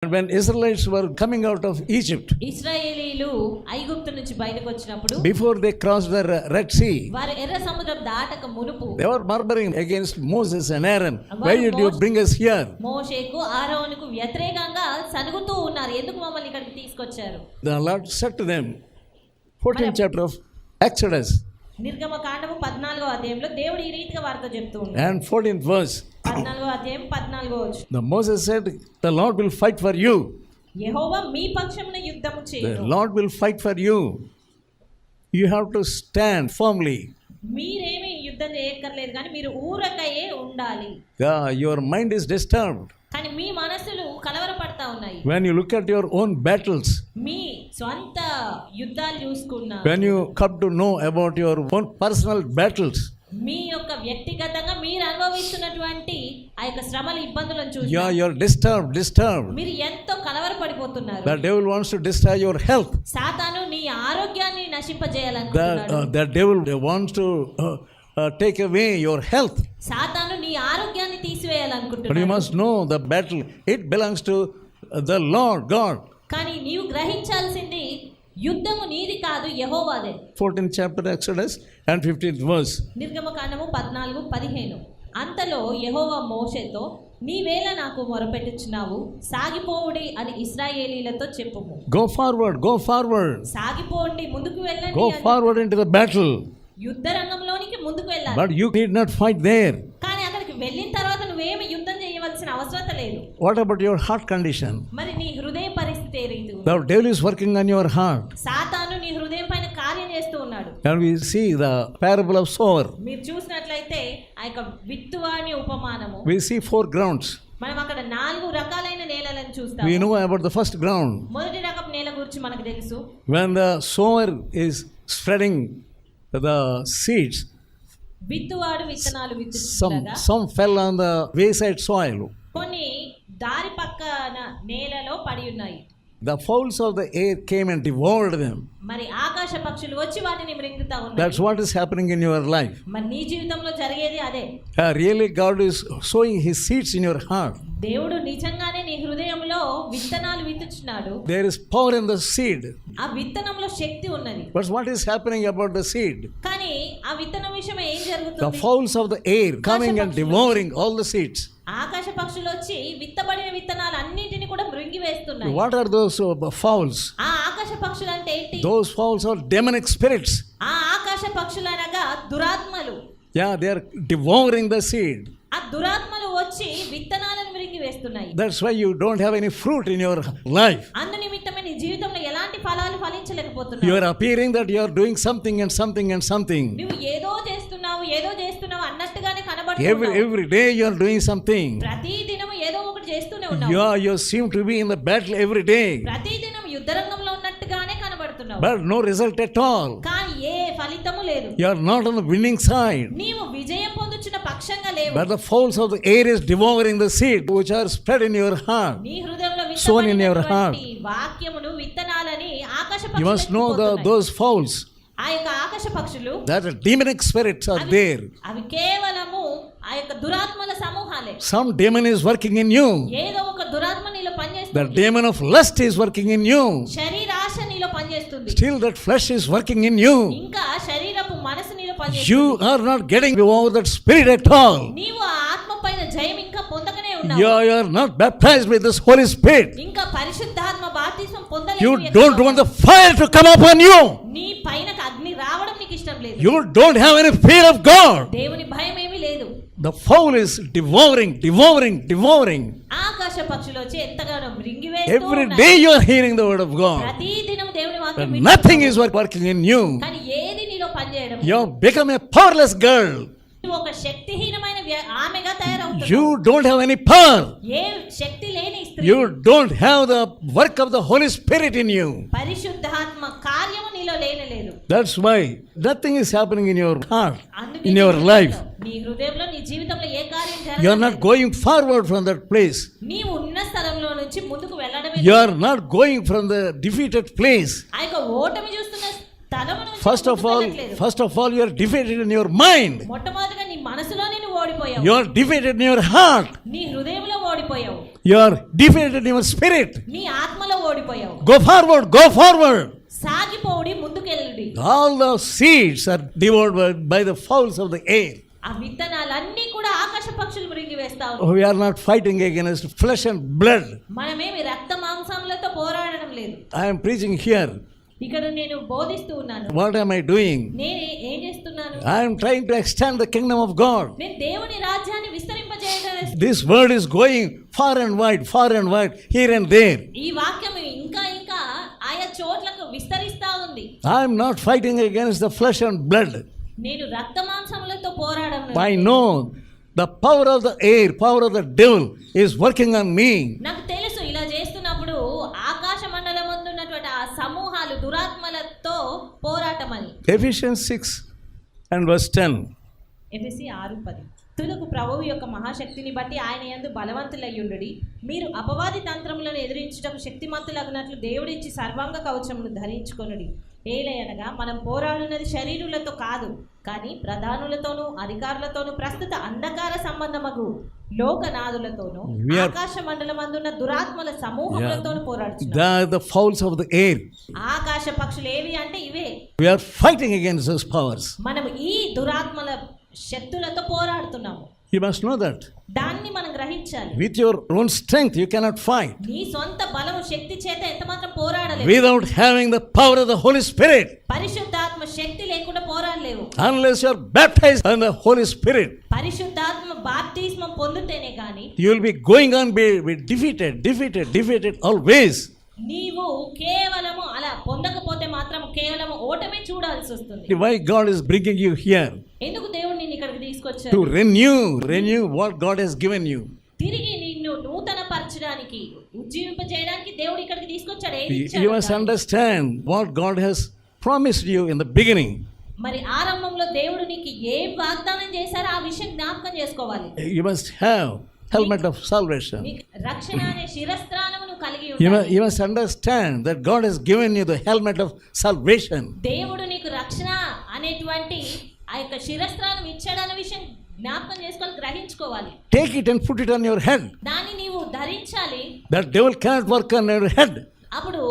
When Israelites were coming out of Egypt, ఇశ్రాయేలీలు ఐగుప్తు నుంచి బయటకు వచ్చినప్పుడు before they crossed the Red Sea, వారు ఎర్ర సముద్రం దాటక మునుపు they were murmuring against Moses and Aaron. Why did you bring us here? మోషేకు ఆరోనుకు వ్యతిరేకంగా సనుగుతూ ఉన్నారు. ఎందుకు మమ్మల్ని ఇక్కడికి తీసుకొచ్చారు? The Lord said to them, 14th chapter of Exodus నిర్గమకాండము 14వ అధ్యాయంలో దేవుడు ఈ రీతిగా వారితో చెప్తూ ఉన్నాడు. and 14th verse. 14వ అధ్యాయం 14వ వచనం. The Moses said, the Lord will fight for you. యెహోవా మీ పక్షమున యుద్ధము The చేయును. Lord will fight for you. You have to stand firmly. మీరేమీ యుద్ధం చేయక్కర్లేదు కానీ మీరు ఊరకయే ఉండాలి. Your mind is disturbed. కానీ మీ మనసులు కలవరపడతా ఉన్నాయి. When you look at your own battles, మీ స్వంత యుద్ధాలు చూసుకున్నా, when you come to know about your own personal battles, మీ యొక్క వ్యక్తిగతంగా మీరు అనుభవిస్తున్నటువంటి ఆ యొక్క శ్రమలు ఇబ్బందులను చూసి you're disturbed. మీరు ఎంతో కలవరపడిపోతున్నారు. The devil wants to destroy your health. సాతాను నీ ఆరోగ్యాన్ని నశింపజేయాలనుకుంటున్నాడు. The devil wants to take away your health. సాతాను నీ ఆరోగ్యాన్ని But you తీసివేయాలనుకుంటున్నాడు. must know the battle. It belongs to the Lord God. కానీ నీవు గ్రహించాల్సింది యుద్ధము నీది కాదు, యెహోవాదే. 14th chapter Exodus and 15th verse. నిర్గమకాండము 14:15. అంతలో యెహోవా మోషేతో, నీవేళ నాకు మొరపెట్టుచున్నావు, సాగిపోవుడి అని ఇశ్రాయేలీలతో చెప్పుము. Go forward. సాగిపోండి, ముందుకు వెళ్ళండి. Go forward into the battle. యుద్ధ రంగంలోనికి ముందుకు వెళ్ళాలి. But you need not fight there. కానీ అక్కడికి వెళ్ళిన తర్వాత నువ్వేమి యుద్ధం చేయవలసిన అవసరం లేదు. What about your heart condition? మరి నీ హృదయ పరిస్థితి ఏ రీతి ఉంది? The devil is working on your heart. సాతాను నీ హృదయం పైన కార్యం చేస్తూ ఉన్నాడు. And we see the parable of sower. మీరు చూసినట్లయితే ఆ యొక్క విత్తువాని ఉపమానము. We see 4 grounds. మనం అక్కడ 4 రకాలైన నేలలను చూస్తాం. We know about the first ground. మొదటి రకం నేల గురించి మనకు తెలుసు. When the sower is spreading the seeds, విత్తువాడు విత్తనాలు విత్తుచుండగా some fell on the wayside soil. కొన్ని దారి పక్కన నేలలో పడి ఉన్నాయి. The fowls of the air came and devoured them. మరి ఆకాశ పక్షులు వచ్చి వాటిని మృంగుతా ఉన్నాయి. That's what is happening in your life. మరి నీ జీవితంలో జరిగేది అదే. Really God is sowing his seeds in your heart. దేవుడు నిజంగానే నీ హృదయంలో విత్తనాలు విత్తుచున్నాడు. There is power in the seed. ఆ విత్తనంలో శక్తి ఉన్నది. But what is happening about the seed? కానీ ఆ విత్తనం విషయం ఏం The జరుగుతుంది? fowls of the air coming and devouring all the seeds. ఆకాశ పక్షులు వచ్చి విత్తబడిన విత్తనాలు అన్నిటిని కూడా మృంగి వేస్తున్నాయి. What are those fowls? ఆ ఆకాశ పక్షులు అంటే ఏంటి? Those fowls are demonic spirits. ఆ ఆకాశ పక్షులు అనగా దురాత్మలు. They are devouring the seed. ఆ దురాత్మలు వచ్చి విత్తనాలను మృంగి వేస్తున్నాయి. That's why you don't have any fruit in your life. అందు నిమిత్తమే నీ జీవితంలో ఎలాంటి ఫలాలు You ఫలించలేకపోతున్నావు. are appearing that you are doing something. నువ్వు ఏదో చేస్తున్నావు అన్నట్టుగానే కనబడుతున్నావు. Every day you are doing something. ప్రతి దినము ఏదో ఒకటి చేస్తూనే ఉన్నావు. You seem to be in the battle every day. ప్రతి దినం యుద్ధ రంగంలో ఉన్నట్టుగానే కనబడుతున్నావు. But no result at all. కానీ ఏ ఫలితము లేదు. You are not on the winning side. నీవు విజయం పొందుచున్న పక్షంగా లేవు. But the fowls of the air is devouring the seed which are spread in your heart. నీ హృదయంలో Sown in your heart. విత్తబడినటువంటి వాక్యమును విత్తనాలని ఆకాశ You must పక్షులు know ఎత్తుకుపోతున్నాయి. those fowls. ఆ యొక్క ఆకాశ పక్షులు That demonic spirits are there. అవి కేవలము ఆ యొక్క దురాత్మల సమూహాలే. Some demon is working in you. ఏదో ఒక దురాత్మ నీలో The పనిచేస్తుంది. demon of lust is working in you. శరీరాశ నీలో పనిచేస్తుంది. Still that flesh is working in you. ఇంకా శరీరపు మనసు నీలో పనిచేస్తుంది. You are not getting over that spirit at all. నీవు ఆ ఆత్మ పైన జయం ఇంకా పొందకనే ఉన్నావు. You are not baptized with this Holy Spirit. ఇంకా పరిశుద్ధాత్మ బాప్తిస్మం పొందలేదు. You don't want the fire to come upon you. నీ పైన అగ్ని రావడం నీకు ఇష్టం లేదు. You don't have any fear of God. దేవుని భయం ఏమీ లేదు. The fowl is devouring. ఆకాశ పక్షులు వచ్చి ఎంతగానో Every day you are hearing the word of God. ప్రతి దినం దేవుని But వాక్యం nothing is working in you. కానీ ఏది నీలో పనిచేయడం. You have become a powerless girl. నువ్వు ఒక శక్తిహీనమైన ఆమెగా తయారవుతున్నావు. You don't have any power. ఏ శక్తి లేని స్త్రీ. You don't have the work of the Holy Spirit in you. పరిశుద్ధాత్మ కార్యము నీలో లేనలేదు. That's why nothing is happening in your heart, అందుకే in your life. నీ హృదయంలో నీ జీవితంలో ఏ కార్యం You are not జరగలేదు. going forward from that place. నీవు ఉన్న స్థలంలో నుంచి ముందుకు వెళ్ళడమే. You are not going from the defeated place. ఆ యొక్క ఓటమి చూస్తున్న స్థలము నుంచి First ముందుకు వెళ్ళట్లేదు. of all, you are defeated in your mind. మొట్టమొదటిగా నీ మనసులోనే నువ్వు ఓడిపోయావు. You are defeated in your heart. నీ హృదయంలో ఓడిపోయావు. You are defeated in your spirit. నీ ఆత్మలో ఓడిపోయావు. Go forward, go forward. సాగిపోడి ముందుకెళ్ళుడి. All the seeds are devoured by the fowls of the air. ఆ విత్తనాలన్నీ కూడా ఆకాశ పక్షులు మృంగి వేస్తా ఉన్నాయి. We are not fighting against flesh and blood. మనమేమి రక్త మాంసములతో పోరాడడం లేదు. I am preaching here. ఇక్కడ నేను బోధిస్తూ ఉన్నాను. What am I doing? నేను ఏం చేస్తున్నాను? I am trying to extend the kingdom of God. నేను దేవుని రాజ్యాన్ని విస్తరింపజేయడం. This word is going far and wide, here and there. ఈ వాక్యం ఇంకా ఇంకా ఆయా చోట్లకు విస్తరిస్తా ఉంది. I am not fighting against the flesh and blood. నేను రక్త మాంసములతో పోరాడడం లేదు. I know the power of the air, power of the devil is working on me. నాకు తెలుసు ఇలా చేస్తున్నప్పుడు ఆకాశ మండలం ముందు ఉన్నటువంటి ఆ సమూహాలు దురాత్మలతో పోరాటమని. Ephesians 6 and verse 10. ఎఫెసీ 6:10. తులకు ప్రభువు యొక్క మహాశక్తిని బట్టి ఆయన యందు బలవంతులయ్యుండుడి. మీరు అపవాది తంత్రములను ఎదిరించుటకు శక్తిమంతులగునట్లు దేవుడిచ్చి సర్వాంగ కవచమును ధరించుకొనుడి. ఏలయనగా మనం పోరాడున్నది శరీరులతో కాదు, కానీ ప్రధానులతోనూ అధికారులతోనూ ప్రస్తుత అంధకార సంబంధమగు లోకనాథులతోనూ ఆకాశ మండలమందున్న దురాత్మల సమూహములతోనూ పోరాడుచున్నాము. They are the fowls of the air. ఆకాశ పక్షులు ఏవి అంటే ఇవే. We are fighting against those powers. మనం ఈ దురాత్మల శక్తులతో పోరాడుతున్నాము. You must know that. దాన్ని మనం గ్రహించాలి. With your own strength you cannot fight. నీ సొంత బలము శక్తి చేత ఎంత మాత్రం పోరాడలేవు. Without having the power of the Holy Spirit. పరిశుద్ధాత్మ శక్తి లేకుండా పోరాడలేవు. Unless you are baptized in the Holy Spirit. పరిశుద్ధాత్మ బాప్తిస్మం పొందితేనే గాని You will be going on be defeated always. నీవు కేవలము అలా పొందకపోతే మాత్రం కేవలం ఓటమే చూడాల్సి వస్తుంది. Why God is bringing you here? ఎందుకు దేవుడు నిన్ను ఇక్కడికి తీసుకొచ్చాడు? To renew what God has given you. తిరిగి నిన్ను నూతన పరచడానికి, ఉజ్జీవింపజేయడానికి దేవుడు ఇక్కడికి తీసుకొచ్చాడు. ఏది You ఇచ్చాడు? must understand what God has promised you in the beginning. మరి ఆరంభంలో దేవుడు నీకు ఏ వాగ్దానం చేశారో ఆ విషయం జ్ఞాపకం చేసుకోవాలి. You must have helmet of salvation. నీకు రక్షణ అనే శిరస్త్రాణమును కలిగి You ఉండాలి. must understand that God has given you the helmet of salvation. దేవుడు నీకు రక్షణ అనేటువంటి ఆ యొక్క శిరస్త్రానం ఇచ్చాడన్న విషయం జ్ఞాపకం చేసుకోవాలి, గ్రహించుకోవాలి. Take it and put it on your head. దాన్ని నీవు ధరించాలి. That devil cannot work on your head. అప్పుడు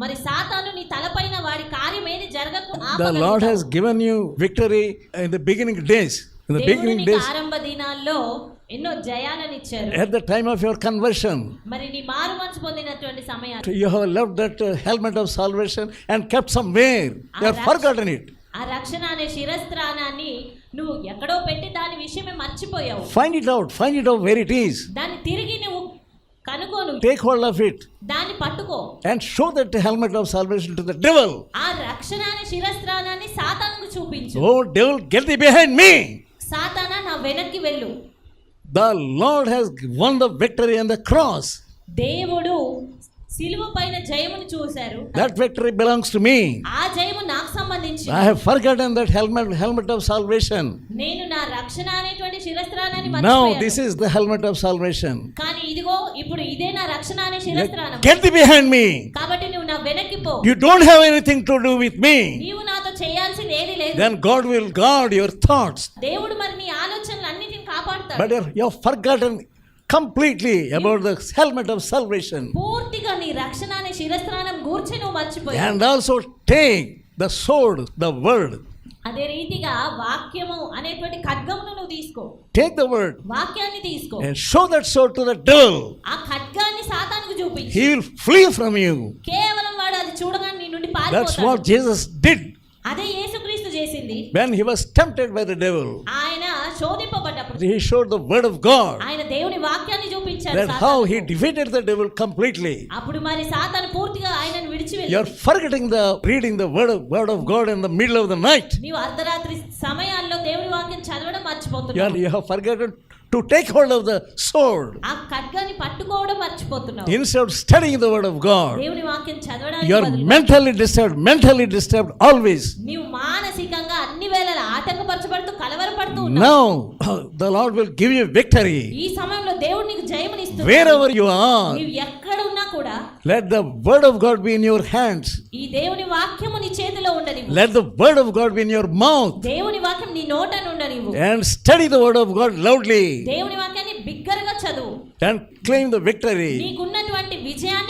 మరి సాతాను నీ తలపైన వాడి కార్యం ఏది జరగకుండా The Lord has given you victory in the beginning days. In the beginning days, ఆరంభ దినాల్లో ఎన్నో జయాలను ఇచ్చారు. at the time of your conversion, మరి నీ మారు మనసు పొందినటువంటి సమయాన్ని you have left that helmet of salvation and kept somewhere. You have forgotten it. ఆ రక్షణ అనే శిరస్త్రానాన్ని నువ్వు ఎక్కడో పెట్టి దాని విషయమే మర్చిపోయావు. Find it out where it is. దాన్ని తిరిగి నువ్వు కనుగోను, Take hold of it దాన్ని పట్టుకో. and show that helmet of salvation to the devil. ఆ రక్షణ అనే శిరస్త్రానాన్ని సాతానుకు చూపించు. Oh devil, get thee behind me. సాతానా నా వెనక్కి వెళ్ళు. The Lord has won the victory on the cross. దేవుడు సిలువ పైన జయమును చూశారు. That victory belongs to me. ఆ జయము నాకు సంబంధించి. I have forgotten that helmet of salvation. నేను నా రక్షణ అనేటువంటి శిరస్త్రానాన్ని Now మర్చిపోయాను. this is the helmet of salvation. కానీ ఇదిగో ఇప్పుడు ఇదే నా రక్షణ అనే శిరస్త్రానం. Get thee behind me. కాబట్టి నువ్వు నా వెనక్కి పో. You don't have anything to do with me. నీవు నాతో చేయాల్సింది ఏది లేదు. Then God will guard your thoughts. దేవుడు మరి నీ ఆలోచనలు అన్నిటిని కాపాడుతాడు. But you have forgotten completely about the helmet of salvation. పూర్తిగా నీ రక్షణ అనే శిరస్త్రానం గూర్చి నువ్వు మర్చిపోయావు. And also take the sword, the word. అదే రీతిగా వాక్యము అనేటువంటి ఖడ్గమును నువ్వు తీసుకో. Take the word వాక్యాన్ని తీసుకో. and show that sword to the devil. ఆ ఖడ్గాన్ని సాతానుకు చూపించు. He will flee from you. కేవలం వాడు అది చూడగానే నీ నుండి That's పారిపోతాడు. what Jesus did అదే యేసుక్రీస్తు చేసింది. when he was tempted by the devil. ఆయన శోధింపబడ్డప్పుడు He showed the word of God. ఆయన దేవుని వాక్యాన్ని చూపించాడు. That how he defeated the devil completely. అప్పుడు మరి సాతాను పూర్తిగా ఆయనను విడిచి You are వెళ్ళాడు. forgetting the reading the word of God in the middle of the night. నీవు అర్ధరాత్రి సమయాల్లో దేవుని వాక్యం చదవడం మర్చిపోతున్నావు. You have forgotten to take hold of the sword. ఆ ఖడ్గాన్ని పట్టుకోవడం మర్చిపోతున్నావు. Instead of studying the word of God, దేవుని వాక్యం చదవడానికి you are బదులుగా mentally disturbed always. నీవు మానసికంగా అన్ని వేళలా ఆటంకపరచబడుతూ కలవరపడుతూ ఉన్నావు. Now the Lord will give you victory. ఈ సమయంలో దేవుడు నీకు జయమునిస్తున్నాడు. Wherever you are, నీవు ఎక్కడ ఉన్నా కూడా let the word of God be in your hands. ఈ దేవుని వాక్యము నీ చేతిలో ఉండనివ్వు. Let the word of God be in your mouth. దేవుని వాక్యం నీ నోట ఉండనివ్వు. And study the word of God loudly. దేవుని వాక్యాన్ని బిగ్గరగా చదువు. and claim the victory. నీకున్నటువంటి విజయాన్ని